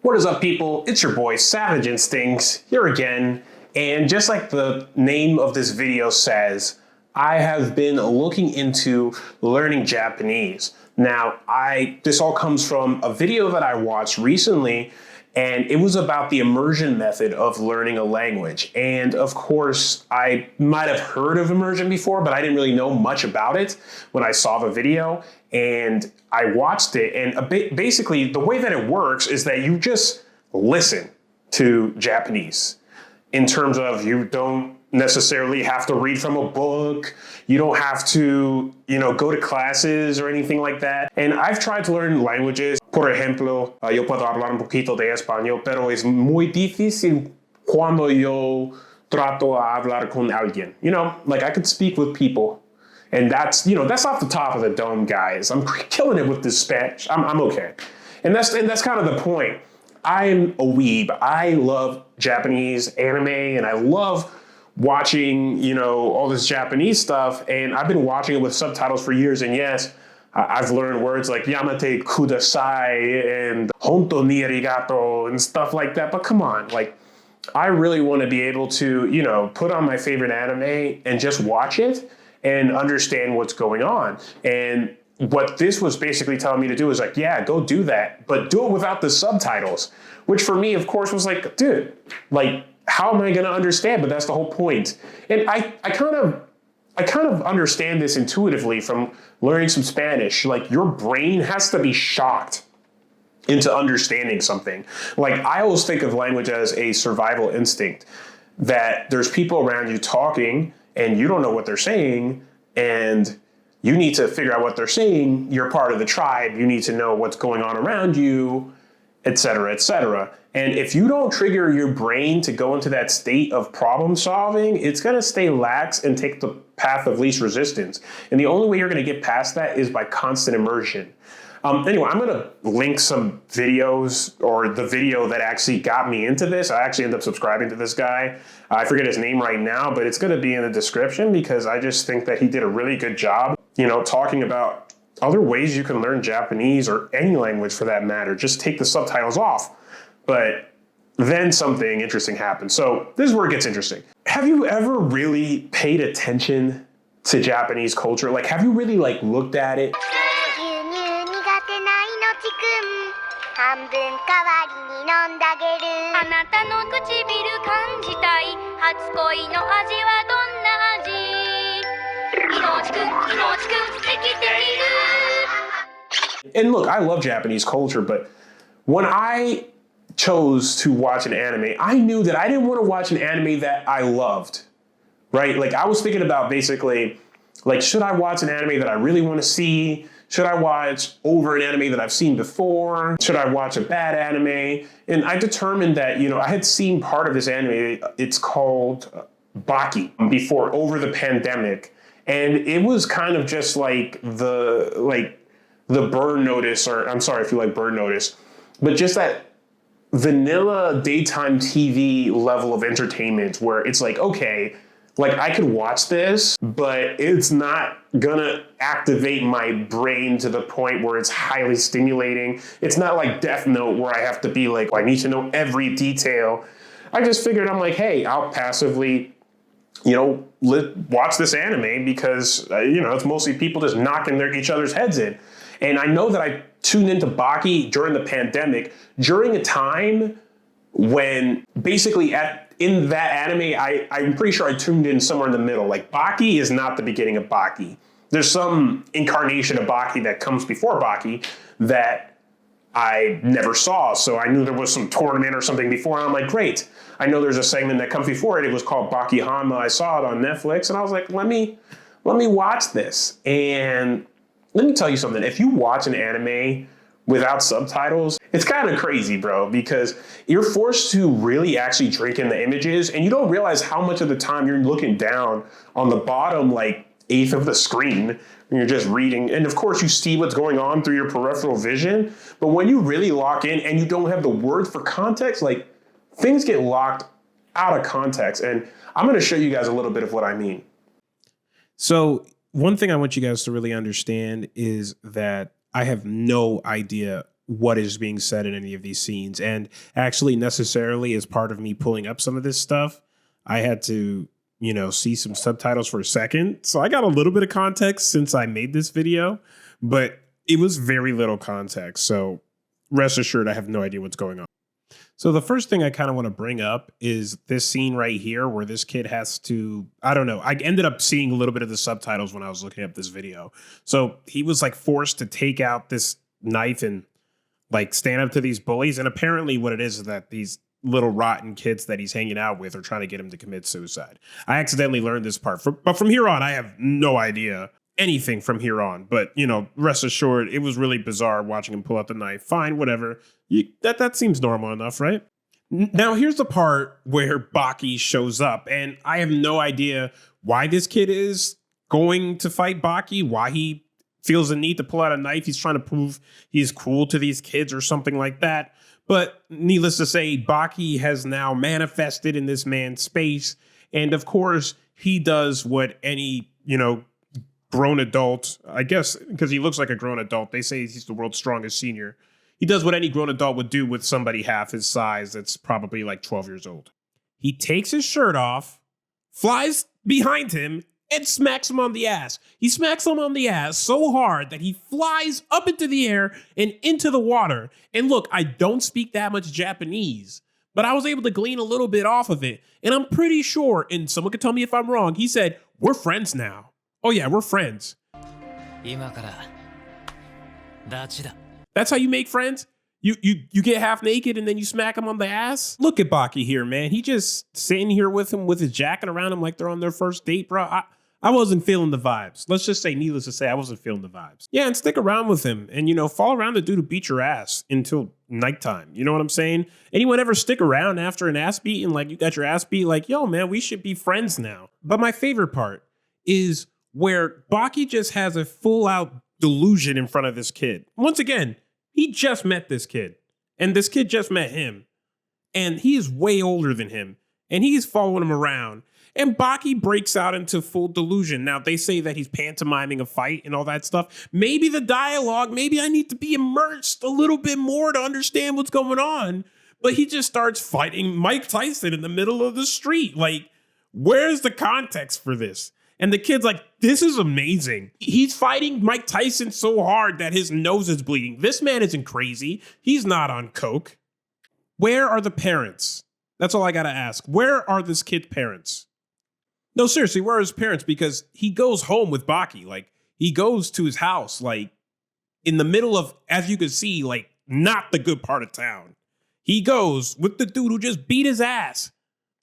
What is up, people? It's your boy, Savage Instincts, here again. And just like the name of this video says, I have been looking into learning Japanese. Now, this all comes from a video that I watched recently, and it was about the immersion method of learning a language. And of course, I might have heard of immersion before, but I didn't really know much about it when I saw the video. And I watched it, and basically the way that it works is that you just listen to Japanese. In terms of, you don't necessarily have to read from a book. You don't have to, go to classes or anything like that. And I've tried to learn languages. Por ejemplo, yo puedo hablar un poquito de español, pero es muy difícil cuando yo trato a hablar con alguien. I could speak with people. And that's off the top of the dome, guys. I'm killing it with this Spanish. I'm okay. And that's kind of the point. I'm a weeb. I love Japanese anime, and I love watching, all this Japanese stuff. And I've been watching it with subtitles for years. And yes, I've learned words like yamate kudasai and honto ni arigato and stuff like that. But come on, I really want to be able to, put on my favorite anime and just watch it and understand what's going on. And what this was basically telling me to do is go do that, but do it without the subtitles, which for me, of course, was dude, how am I going to understand? But that's the whole point. And I kind of understand this intuitively from learning some Spanish. Your brain has to be shocked into understanding something. I always think of language as a survival instinct, that there's people around you talking and you don't know what they're saying, and you need to figure out what they're saying. You're part of the tribe. You need to know what's going on around you, et cetera, et cetera. And if you don't trigger your brain to go into that state of problem solving, it's going to stay lax and take the path of least resistance. And the only way you're going to get past that is by constant immersion. Anyway, I'm going to link some videos, or the video that actually got me into this. I actually ended up subscribing to this guy. I forget his name right now, but it's going to be in the description because I just think that he did a really good job, talking about other ways you can learn Japanese, or any language for that matter. Just take the subtitles off. But then something interesting happens. So this is where it gets interesting. Have you ever really paid attention to Japanese culture? Have you really looked at it? And look, I love Japanese culture, but when I chose to watch an anime, I knew that I didn't want to watch an anime that I loved, right? I was thinking about basically, should I watch an anime that I really want to see? Should I watch over an anime that I've seen before? Should I watch a bad anime? And I determined that, I had seen part of this anime. It's called Baki, before, over the pandemic. And it was kind of just the Burn Notice, or I'm sorry if you like Burn Notice, but just that vanilla daytime TV level of entertainment where it's okay, I could watch this, but it's not gonna activate my brain to the point where it's highly stimulating. It's not like Death Note where I have to be I need to know every detail. I just figured, I'm hey, I'll passively, watch this anime because, it's mostly people just knocking each other's heads in. And I know that I tuned into Baki during the pandemic, during a time when basically in that anime, I'm pretty sure I tuned in somewhere in the middle. Baki is not the beginning of Baki. There's some incarnation of Baki that comes before Baki that I never saw. So I knew there was some tournament or something before. And I'm great. I know there's a segment that comes before it. It was called Baki Hanma. I saw it on Netflix, and I was let me watch this. And let me tell you something. If you watch an anime without subtitles, it's kind of crazy, bro, because you're forced to really actually drink in the images, and you don't realize how much of the time you're looking down on the bottom, eighth of the screen, when you're just reading. And of course, you see what's going on through your peripheral vision. But when you really lock in and you don't have the word for context, things get locked out of context. And I'm going to show you guys a little bit of what I mean. So one thing I want you guys to really understand is that I have no idea what is being said in any of these scenes. And actually, necessarily, as part of me pulling up some of this stuff, I had to, see some subtitles for a second. So I got a little bit of context since I made this video, but it was very little context. So rest assured, I have no idea what's going on. So the first thing I kind of want to bring up is this scene right here where this kid has to, I don't know, I ended up seeing a little bit of the subtitles when I was looking up this video. So he was like forced to take out this knife and like stand up to these bullies. And apparently what it is that these little rotten kids that he's hanging out with are trying to get him to commit suicide. I accidentally learned this part, but from here on, I have no idea anything from here on. But, rest assured, it was really bizarre watching him pull out the knife. Fine, whatever. That seems normal enough, right? Now, here's the part where Baki shows up, and I have no idea why this kid is going to fight Baki, why he feels the need to pull out a knife. He's trying to prove he's cool to these kids or something like that. But needless to say, Baki has now manifested in this man's space. And of course, he does what any, grown adult, I guess, because he looks like a grown adult. They say he's the world's strongest senior. He does what any grown adult would do with somebody half his size that's probably like 12 years old. He takes his shirt off, flies behind him, and smacks him on the ass. He smacks him on the ass so hard that he flies up into the air and into the water. And look, I don't speak that much Japanese, but I was able to glean a little bit off of it. And I'm pretty sure, and someone could tell me if I'm wrong, he said, "We're friends now." Oh yeah, we're friends. That's how you make friends? You get half naked and then you smack him on the ass? Look at Baki here, man. He just sitting here with him with his jacket around him like they're on their first date, bro. I wasn't feeling the vibes. Let's just say, needless to say, I wasn't feeling the vibes. Yeah, and stick around with him and, follow around the dude who beat your ass until nighttime. You know what I'm saying? Anyone ever stick around after an ass beat and like you got your ass beat? Like, yo, man, we should be friends now. But my favorite part is where Baki just has a full out delusion in front of this kid. Once again, he just met this kid and this kid just met him and he is way older than him and he's following him around and Baki breaks out into full delusion. Now they say that he's pantomiming a fight and all that stuff. Maybe the dialogue, maybe I need to be immersed a little bit more to understand what's going on. But he just starts fighting Mike Tyson in the middle of the street. Like, where's the context for this? And the kid's like, this is amazing. He's fighting Mike Tyson so hard that his nose is bleeding. This man isn't crazy. He's not on coke. Where are the parents? That's all I gotta ask. Where are this kid's parents? No, seriously, where are his parents? Because he goes home with Baki. Like, he goes to his house, like, in the middle of, as you can see, like, not the good part of town. He goes with the dude who just beat his ass,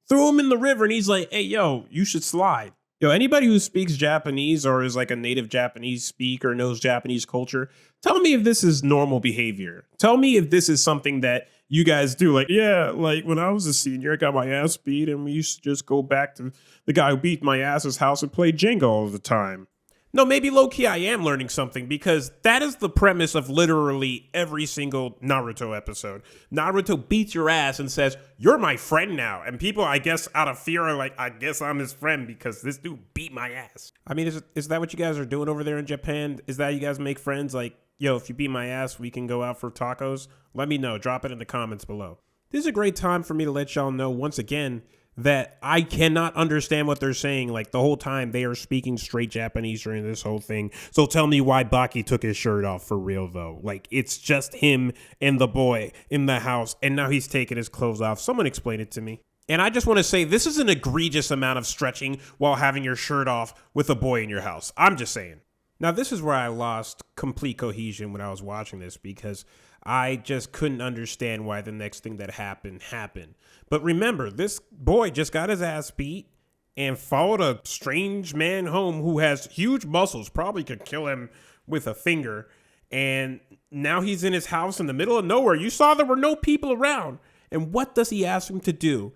threw him in the river, and he's like, hey, yo, you should slide. Yo, anybody who speaks Japanese or is like a native Japanese speaker, knows Japanese culture, tell me if this is normal behavior. Tell me if this is something that you guys do. Like, yeah, like when I was a senior, I got my ass beat and we used to just go back to the guy who beat my ass's house and play Jenga all the time. No, maybe low-key I am learning something because that is the premise of literally every single Naruto episode. Naruto beats your ass and says, you're my friend now. And people, I guess, out of fear are like, I guess I'm his friend because this dude beat my ass. I mean, is that what you guys are doing over there in Japan? Is that you guys make friends? Like, yo, if you beat my ass, we can go out for tacos? Let me know. Drop it in the comments below. This is a great time for me to let y'all know once again that I cannot understand what they're saying. Like the whole time they are speaking straight Japanese during this whole thing. So tell me why Baki took his shirt off for real though. Like it's just him and the boy in the house and now he's taking his clothes off. Someone explain it to me. And I just want to say this is an egregious amount of stretching while having your shirt off with a boy in your house. I'm just saying. Now this is where I lost complete cohesion when I was watching this because I just couldn't understand why the next thing that happened. But remember, this boy just got his ass beat and followed a strange man home who has huge muscles, probably could kill him with a finger. And now he's in his house in the middle of nowhere. You saw there were no people around. And what does he ask him to do?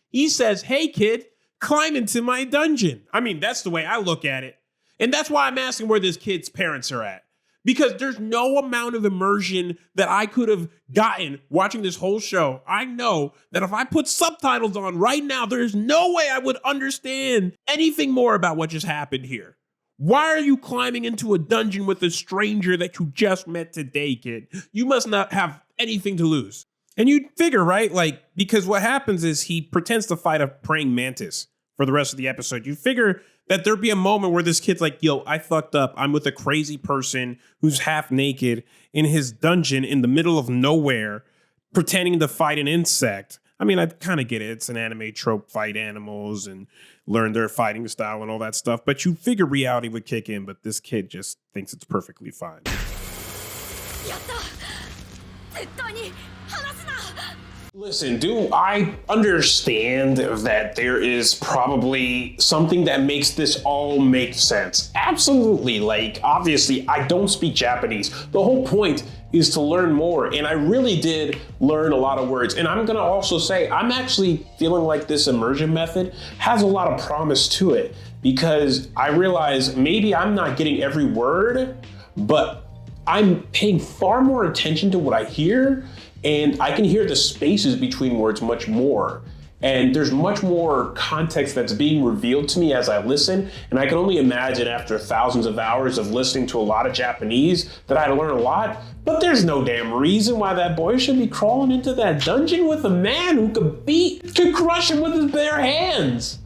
He says, hey kid, climb into my dungeon. I mean, that's the way I look at it. And that's why I'm asking where this kid's parents are at. Because there's no amount of immersion that I could have gotten watching this whole show. I know that if I put subtitles on right now, there's no way I would understand anything more about what just happened here. Why are you climbing into a dungeon with a stranger that you just met today, kid? You must not have anything to lose. And you'd figure, right? Like, because what happens is he pretends to fight a praying mantis for the rest of the episode. You figure that there'd be a moment where this kid's like, yo, I fucked up. I'm with a crazy person who's half naked in his dungeon in the middle of nowhere, pretending to fight an insect. I mean, I kind of get it. It's an anime trope, fight animals and learn their fighting style and all that stuff. But you figure reality would kick in, but this kid just thinks it's perfectly fine. Listen, do I understand that there is probably something that makes this all make sense? Absolutely. Like, obviously, I don't speak Japanese. The whole point is to learn more, and I really did learn a lot of words. And I'm gonna also say, I'm actually feeling like this immersion method has a lot of promise to it, because I realize maybe I'm not getting every word, but I'm paying far more attention to what I hear, and I can hear the spaces between words much more. And there's much more context that's being revealed to me as I listen. And I can only imagine after thousands of hours of listening to a lot of Japanese that I'd learn a lot. But there's no damn reason why that boy should be crawling into that dungeon with a man who could crush him with his bare hands.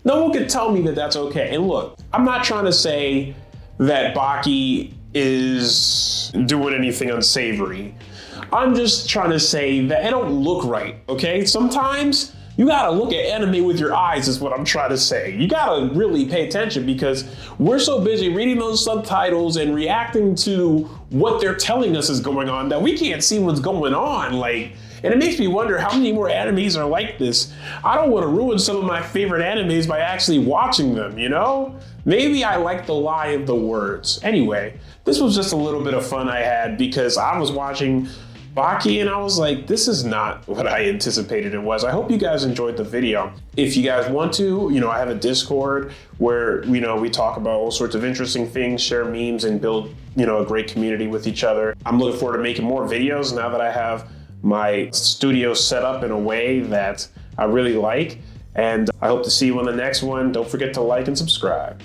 No one could tell me that that's okay. And look, I'm not trying to say that Baki is doing anything unsavory. I'm just trying to say that it don't look right, okay? Sometimes you gotta look at anime with your eyes is what I'm trying to say. You gotta really pay attention, because we're so busy reading those subtitles and reacting to what they're telling us is going on that we can't see what's going on. Like, and it makes me wonder how many more animes are like this. I don't want to ruin some of my favorite animes by actually watching them, you know? Maybe I like the lie of the words. Anyway, this was just a little bit of fun I had because I was watching Baki and I was like, this is not what I anticipated it was. I hope you guys enjoyed the video. If you guys want to, I have a Discord where, we talk about all sorts of interesting things, share memes, and build, a great community with each other. I'm looking forward to making more videos now that I have my studio set up in a way that I really like. And I hope to see you on the next one. Don't forget to like and subscribe.